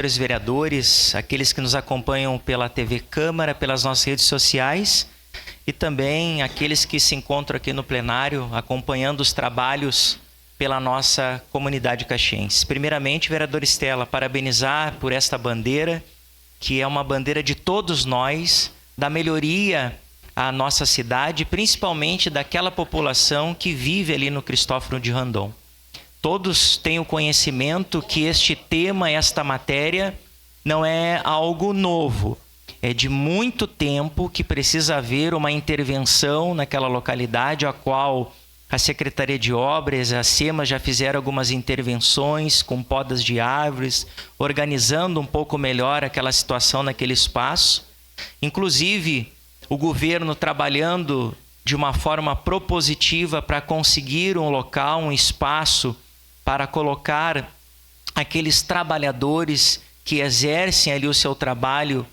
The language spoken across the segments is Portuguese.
senhores vereadores, aqueles que nos acompanham pela TV Câmara, pelas nossas redes sociais e também aqueles que se encontram aqui no plenário acompanhando os trabalhos pela nossa comunidade caxiense. Primeiramente, vereadora Estela, parabenizar por esta bandeira, que é uma bandeira de todos nós, da melhoria à nossa cidade, principalmente daquela população que vive ali no Cristóforo de Randon. Todos têm o conhecimento que este tema, esta matéria, não é algo novo. É de muito tempo que precisa haver uma intervenção naquela localidade, a qual a Secretaria de Obras, a SEMA já fizeram algumas intervenções com podas de árvores, organizando um pouco melhor aquela situação naquele espaço. Inclusive, o governo trabalhando de uma forma propositiva para conseguir um local, um espaço para colocar aqueles trabalhadores que exercem ali o seu trabalho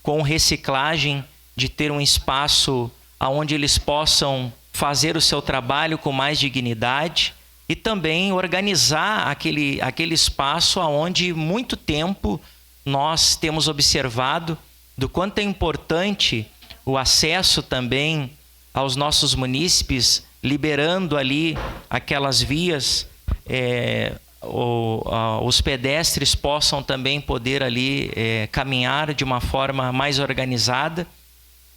com reciclagem, de ter um espaço onde eles possam fazer o seu trabalho com mais dignidade e também organizar aquele espaço onde muito tempo nós temos observado do quanto é importante o acesso também aos nossos munícipes, liberando ali aquelas vias, os pedestres possam também poder ali caminhar de uma forma mais organizada.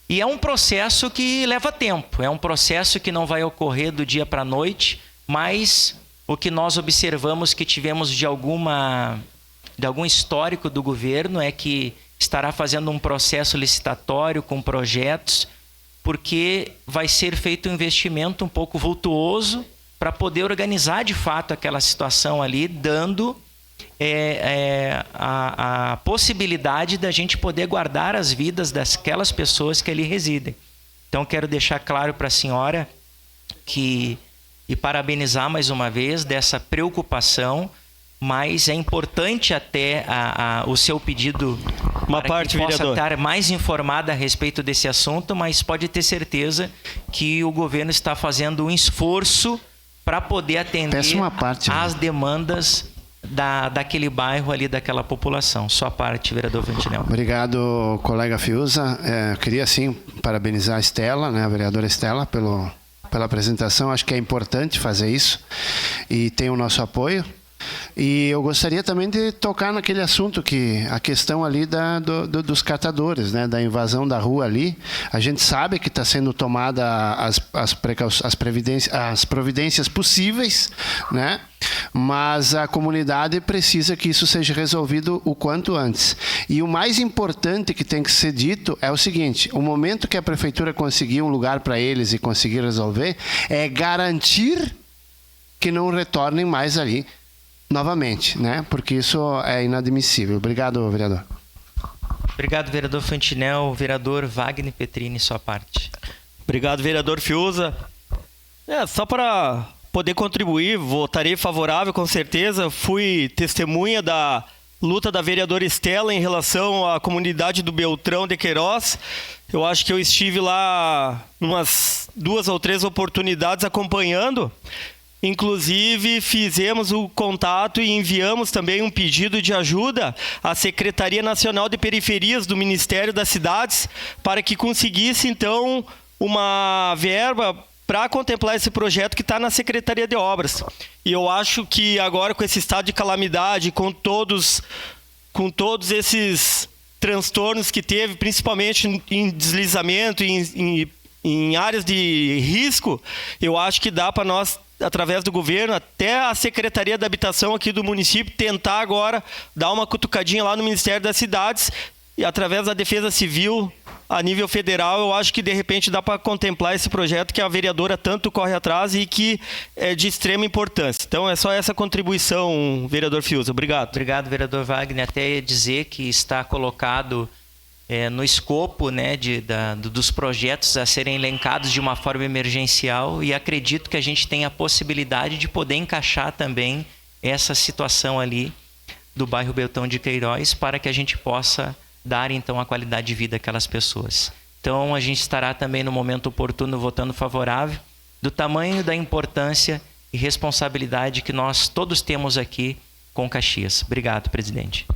E é um processo que leva tempo, é um processo que não vai ocorrer do dia para a noite, mas o que nós observamos que tivemos de algum histórico do governo é que estará fazendo um processo licitatório com projetos, porque vai ser feito um investimento um pouco vultuoso para poder organizar de fato aquela situação ali, dando a possibilidade da gente poder guardar as vidas daquelas pessoas que ali residem. Então, quero deixar claro para a senhora e parabenizar mais uma vez dessa preocupação, mas é importante até o seu pedido para que possa estar mais informada a respeito desse assunto, mas pode ter certeza que o governo está fazendo um esforço para poder atender às demandas daquele bairro ali, daquela população. Sua parte, vereador Fantinel. Obrigado, colega Fiuza. Queria, sim, parabenizar a Estela, né, a vereadora Estela, pela apresentação. Acho que é importante fazer isso e tem o nosso apoio. E eu gostaria também de tocar naquele assunto que a questão ali dos catadores, né, da invasão da rua ali. A gente sabe que está sendo tomada as providências possíveis, né? Mas a comunidade precisa que isso seja resolvido o quanto antes. E o mais importante que tem que ser dito é o seguinte: o momento que a prefeitura conseguir um lugar para eles e conseguir resolver, é garantir que não retornem mais ali novamente, né? Porque isso é inadmissível. Obrigado, vereador. Obrigado, vereador Fantinel. Vereador Wagner Petrini, sua parte. Obrigado, vereador Fiuza. Só para poder contribuir, votarei favorável, com certeza. Fui testemunha da luta da vereadora Estela em relação à comunidade do Beltrão de Queiroz. Eu acho que eu estive lá umas 2 ou 3 oportunidades acompanhando. Inclusive, fizemos o contato e enviamos também um pedido de ajuda à Secretaria Nacional de Periferias do Ministério das Cidades para que conseguisse, então, uma verba para contemplar esse projeto que está na Secretaria de Obras. E eu acho que agora, com esse estado de calamidade, com todos esses transtornos que teve, principalmente em deslizamento, em áreas de risco, eu acho que dá para nós, através do governo, até a Secretaria da Habitação aqui do município, tentar agora dar uma cutucadinha lá no Ministério das Cidades e através da Defesa Civil a nível federal. Eu acho que de repente dá para contemplar esse projeto que a vereadora tanto corre atrás e que é de extrema importância. Então é só essa contribuição, vereador Fiuza. Obrigado. Obrigado, vereador Wagner. Até dizer que está colocado no escopo, né, dos projetos a serem elencados de uma forma emergencial, e acredito que a gente tem a possibilidade de poder encaixar também essa situação ali do bairro Beltrão de Queiroz para que a gente possa dar então a qualidade de vida àquelas pessoas. Então a gente estará também no momento oportuno votando favorável, do tamanho da importância e responsabilidade que nós todos temos aqui com Caxias. Obrigado, presidente.